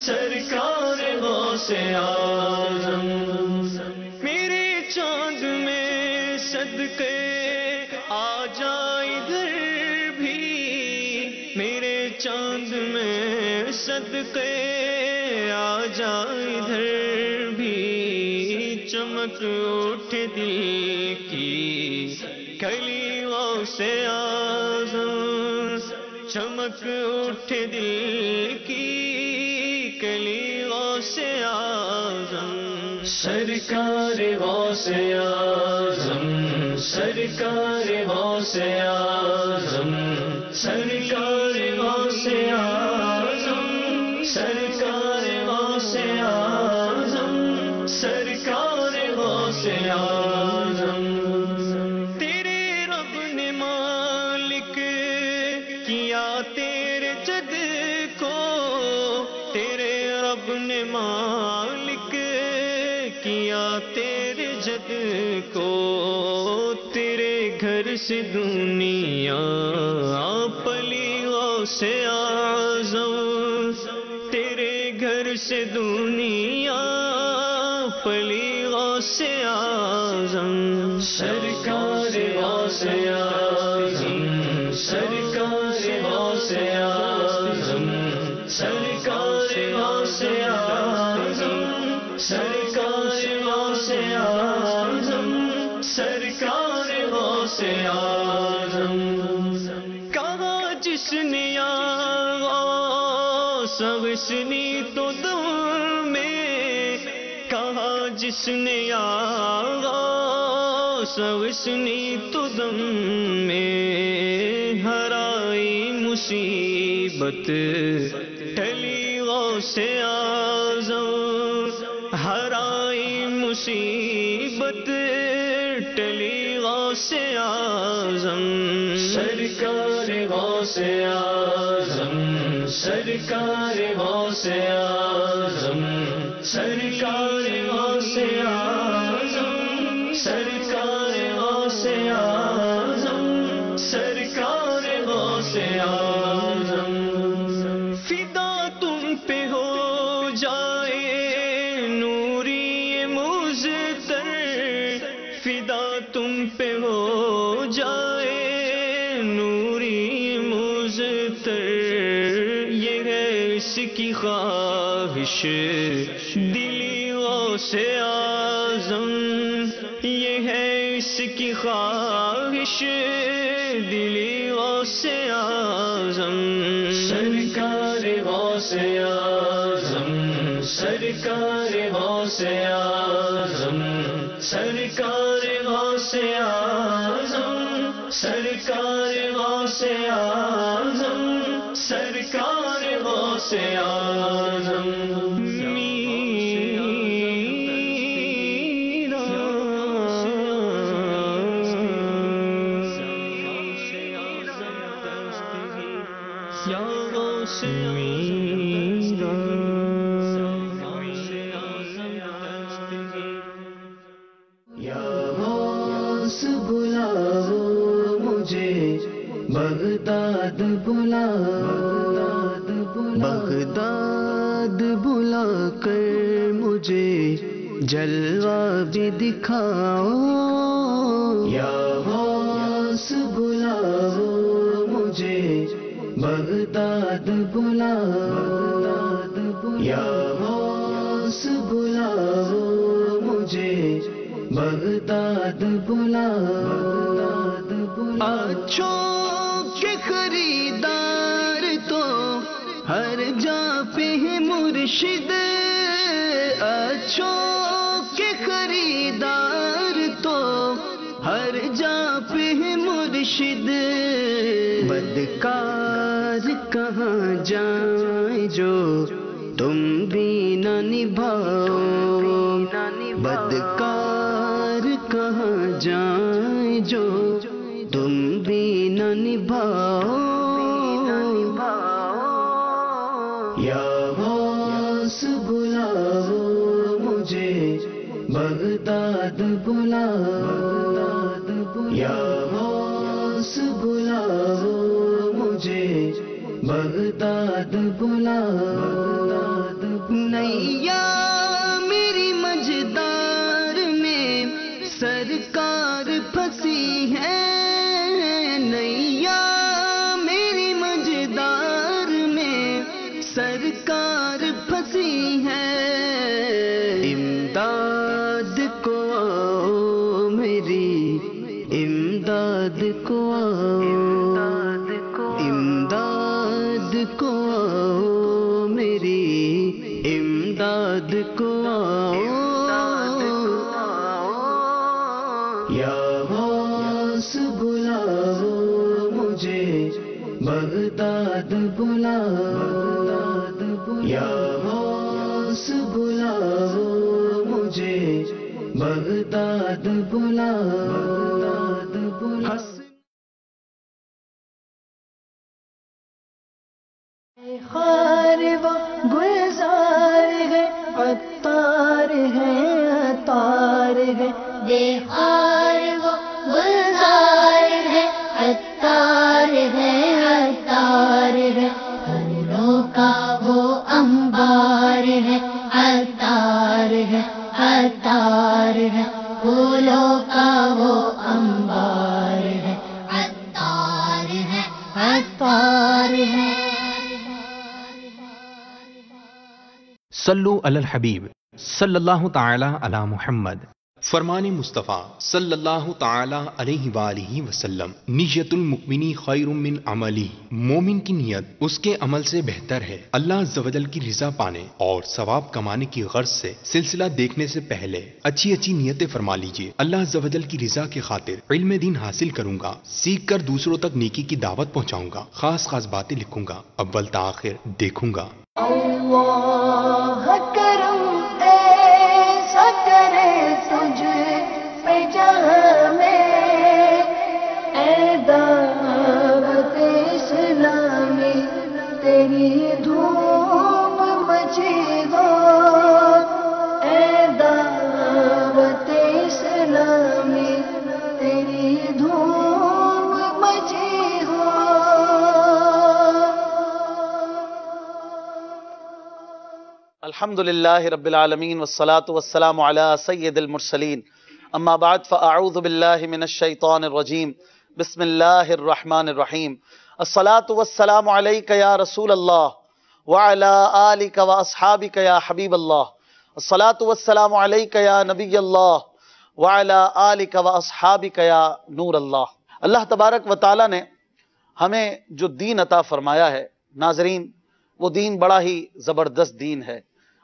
سرکار غوث اعظم میرے چاند میں صدقے آ جا ادھر بھی، میرے چاند میں صدقے آ جا ادھر بھی، چمک اٹھ دل کی کلی غوث اعظم، چمک اٹھ دل کی کلی غوث اعظم، سرکار غوث اعظم، سرکار غوث اعظم، سرکار غوث اعظم، سرکار غوث اعظم، سرکار غوث اعظم، تیرے رب نے مالک کیا تیرے جد کو، تیرے رب نے مالک کیا تیرے جد کو، تیرے گھر سے دنیا پلی غوث اعظم، تیرے گھر سے دنیا پلی غوث اعظم، سرکار غوث اعظم، سرکار غوث اعظم، سرکار غوث اعظم، سرکار غوث اعظم، سرکار غوث اعظم، کہا جس نے یا غوث اغثنی تو دم میں، کہا جس نے یا غوث اغثنی تو دم میں، ہرائی مصیبت ٹلی غوث اعظم، ہرائی مصیبت ٹلی غوث اعظم، سرکار غوث اعظم، سرکار غوث اعظم، سرکار غوث اعظم، سرکار غوث اعظم، سرکار غوث اعظم، فدا تم پہ ہو جائے نوری مزتر، فدا تم پہ ہو جائے نوری مزتر، یہ ہے اس کی خواہش دلی غوث اعظم، یہ ہے اس کی خواہش دلی غوث اعظم، سرکار غوث اعظم، سرکار غوث اعظم، سرکار غوث اعظم، سرکار غوث اعظم، سرکار غوث اعظم، یا غوث میرا، یا غوث بلاؤ مجھے بغداد بلاؤ، بغداد بلا کر مجھے جلوہ بھی دکھاؤ، یا غوث بلاؤ مجھے بغداد بلاؤ، یا غوث بلاؤ مجھے بغداد بلاؤ، اچھوں کے خریدار تو ہر جا پہ ہے مرشد، اچھوں کے خریدار تو ہر جا پہ ہے مرشد، بدکار کہاں جائیں جو تم بھی نہ نبھاؤ، بدکار کہاں جائیں جو تم بھی نہ نبھاؤ، یا غوث بلاؤ مجھے بغداد بلاؤ، یا غوث بلاؤ مجھے بغداد بلاؤ، ہے امداد کو آؤ میری امداد کو آؤ امداد کو آؤ میری امداد کو آؤ یا غوث بلاؤ مجھے بغداد بلاؤ یا غوث بلاؤ مجھے بغداد بلاؤ خار و گلزار ہے عطار ہے عطار ہے بے خار و گلزار ہے عطار ہے عطار ہے پھولوں کا وہ انبار ہے عطار ہے عطار ہے پھولوں کا وہ انبار ہے عطار ہے عطار ہے صلو علی الحبیب صلی اللہ تعالی علی محمد۔ فرمان مصطفیٰ صلی اللہ تعالی علیہ وآلہ وسلم، نیت المؤمنی خیر من عملی، مومن کی نیت اس کے عمل سے بہتر ہے۔ اللہ عز و جل کی رضا پانے اور ثواب کمانے کی غرض سے سلسلہ دیکھنے سے پہلے اچھی اچھی نیتیں فرما لیجئے۔ اللہ عز و جل کی رضا کی خاطر علم دین حاصل کروں گا، سیکھ کر دوسروں تک نیکی کی دعوت پہنچاؤں گا، خاص خاص باتیں لکھوں گا، اول تاخر دیکھوں گا۔ اللہ کرم ایسا کرے تجھ پہ جہاں میں، اے دعوت اسلامی تیری دھوم مچی ہو، اے دعوت اسلامی تیری دھوم مچی ہو۔ الحمد للہ رب العالمین والصلاة والسلام علی سید المرسلین، اما بعد فاعوذ باللہ من الشیطان الرجیم، بسم اللہ الرحمن الرحیم۔ الصلاة والسلام علیک یا رسول اللہ وعلی آلک واصحابک یا حبیب اللہ، الصلاة والسلام علیک یا نبی اللہ وعلی آلک واصحابک یا نور اللہ۔ اللہ تبارک و تعالی نے ہمیں جو دین عطا فرمایا ہے ناظرین، وہ دین بڑا ہی زبردست دین ہے۔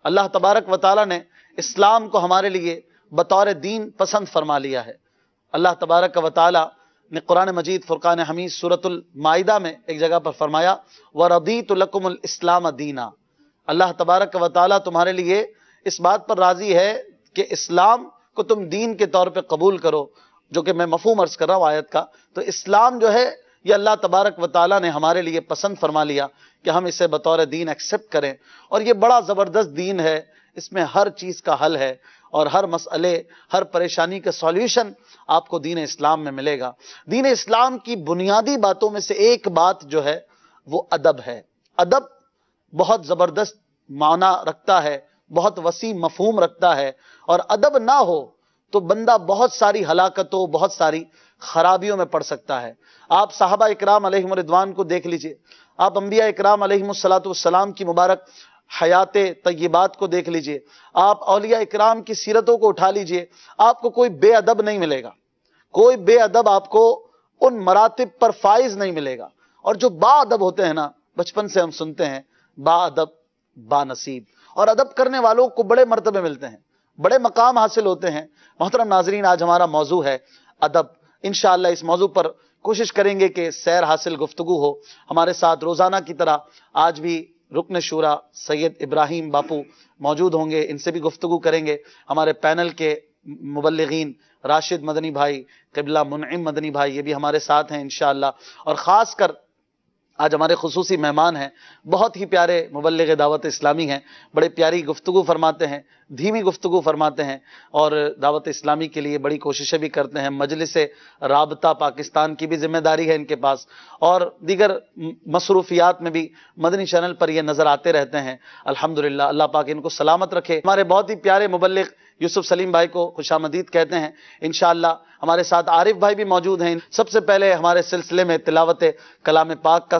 اللہ تبارک و تعالی نے اسلام کو ہمارے لیے بطور دین پسند فرما لیا ہے۔ اللہ تبارک و تعالی نے قرآن مجید فرقان حمید سورۃ المائدہ میں ایک جگہ پر فرمایا وَرَضِيتُ لَكُمُ الْإِسْلَامَ دِينًا۔ اللہ تبارک و تعالی تمہارے لیے اس بات پر راضی ہے کہ اسلام کو تم دین کے طور پہ قبول کرو، جو کہ میں مفہوم عرض کر رہا ہوں آیت کا۔ تو اسلام جو ہے یہ اللہ تبارک و تعالی نے ہمارے لیے پسند فرما لیا کہ ہم اسے بطور دین ایکسپٹ کریں، اور یہ بڑا زبردست دین ہے۔ اس میں ہر چیز کا حل ہے اور ہر مسئلے، ہر پریشانی کا سولیوشن آپ کو دین اسلام میں ملے گا۔ دین اسلام کی بنیادی باتوں میں سے ایک بات جو ہے وہ ادب ہے۔ ادب بہت زبردست معنی رکھتا ہے، بہت وسیع مفہوم رکھتا ہے، اور ادب نہ ہو تو بندہ بہت ساری ہلاکتوں، بہت ساری خرابیوں میں پڑ سکتا ہے۔ آپ صحابہ اکرام علیہم رضوان کو دیکھ لیجئے، آپ انبیاء اکرام علیہم السلام کی مبارک حیات طیبات کو دیکھ لیجئے، آپ اولیاء اکرام کی سیرتوں کو اٹھا لیجئے، آپ کو کوئی بے ادب نہیں ملے گا، کوئی بے ادب آپ کو ان مراتب پر فائز نہیں ملے گا۔ اور جو با ادب ہوتے ہیں نا، بچپن سے ہم سنتے ہیں با ادب با نصیب، اور ادب کرنے والوں کو بڑے مرتبے ملتے ہیں، بڑے مقام حاصل ہوتے ہیں۔ محترم ناظرین، آج ہمارا موضوع ہے ادب۔ انشاءاللہ اس موضوع پر کوشش کریں گے کہ سیر حاصل گفتگو ہو۔ ہمارے ساتھ روزانہ کی طرح آج بھی رکن شورا سید ابراہیم باپو موجود ہوں گے، ان سے بھی گفتگو کریں گے۔ ہمارے پینل کے مبلغین راشد مدنی بھائی، قبلہ منعم مدنی بھائی، یہ بھی ہمارے ساتھ ہیں انشاءاللہ۔ اور خاص کر آج ہمارے خصوصی مہمان ہیں، بہت ہی پیارے مبلغ دعوت اسلامی ہیں، بڑے پیاری گفتگو فرماتے ہیں، دھیمی گفتگو فرماتے ہیں، اور دعوت اسلامی کے لیے بڑی کوششیں بھی کرتے ہیں۔ مجلس رابطہ پاکستان کی بھی ذمہ داری ہے ان کے پاس، اور دیگر مصروفیات میں بھی مدنی چینل پر یہ نظر آتے رہتے ہیں۔ الحمدللہ، اللہ پاک ان کو سلامت رکھے۔ ہمارے بہت ہی پیارے مبلغ یوسف سلیم بھائی کو خوش آمدید کہتے ہیں انشاءاللہ۔ ہمارے ساتھ عارف بھائی بھی موجود ہیں۔ سب سے پہلے ہمارے سلسلے میں تلاوت کلام پاک کا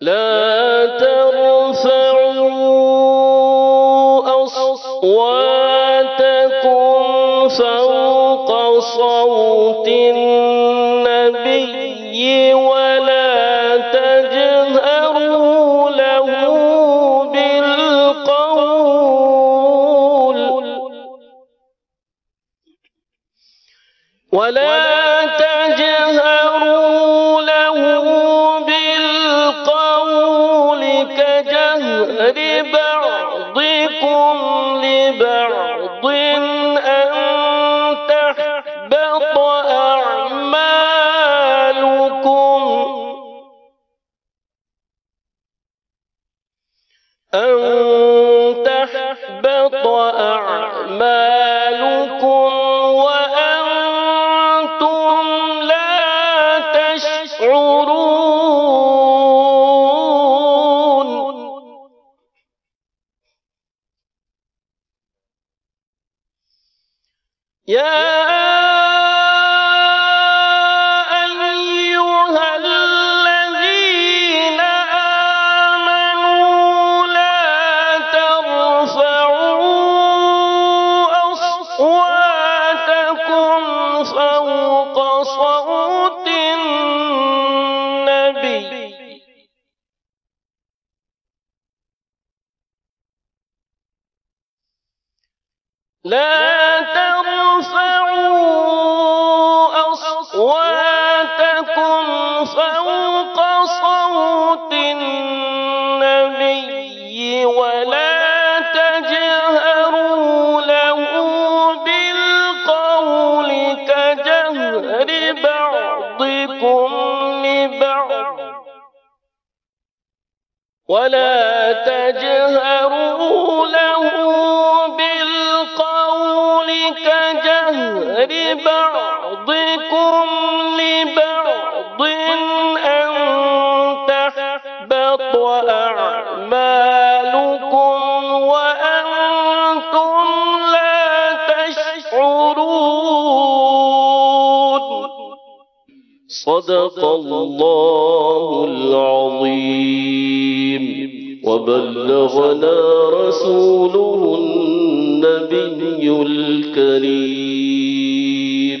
لا ترفعوا أصواتكم فوق صوت النبي ولا تجهروا له بالقول كجهر بعضكم لبعض أن تحبط أعمالكم وأنتم لا تشعرون. يا أيها الذين آمنوا لا ترفعوا أصواتكم فوق صوت النبي لا ترفعوا أصواتكم فوق صوت النبي ولا تجهروا له بالقول كجهر بعضكم لبعض ولا تجهروا له بالقول كجهر بعضكم لبعض أن تحبط أعمالكم وأنتم لا تشعرون. صدق الله العظيم وبلغنا رسوله النبي الكريم.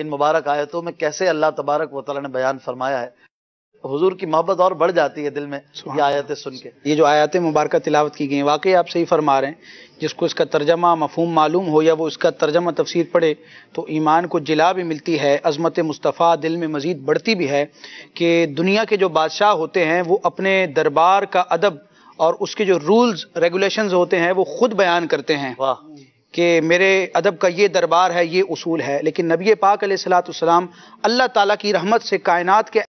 ان مبارک آیتوں میں کیسے اللہ تبارک و تعالیٰ نے بیان فرمایا ہے، حضور کی محبت اور بڑھ جاتی ہے دل میں یہ آیتیں سن کے۔ یہ جو آیات مبارکہ تلاوت کی گئی ہیں واقعی آپ صحیح فرما رہے ہیں، جس کو اس کا ترجمہ مفہوم معلوم ہو یا وہ اس کا ترجمہ تفسیر پڑھے تو ایمان کو جلا بھی ملتی ہے، عظمت مصطفیٰ دل میں مزید بڑھتی بھی ہے کہ دنیا کے جو بادشاہ ہوتے ہیں وہ اپنے دربار کا ادب اور اس کے جو رولز ریگولیشنز ہوتے ہیں وہ خود بیان کرتے ہیں واہ، کہ میرے ادب کا یہ دربار ہے، یہ اصول ہے، لیکن نبی پاک علیہ الصلوۃ والسلام اللہ تعالیٰ کی رحمت سے کائنات کے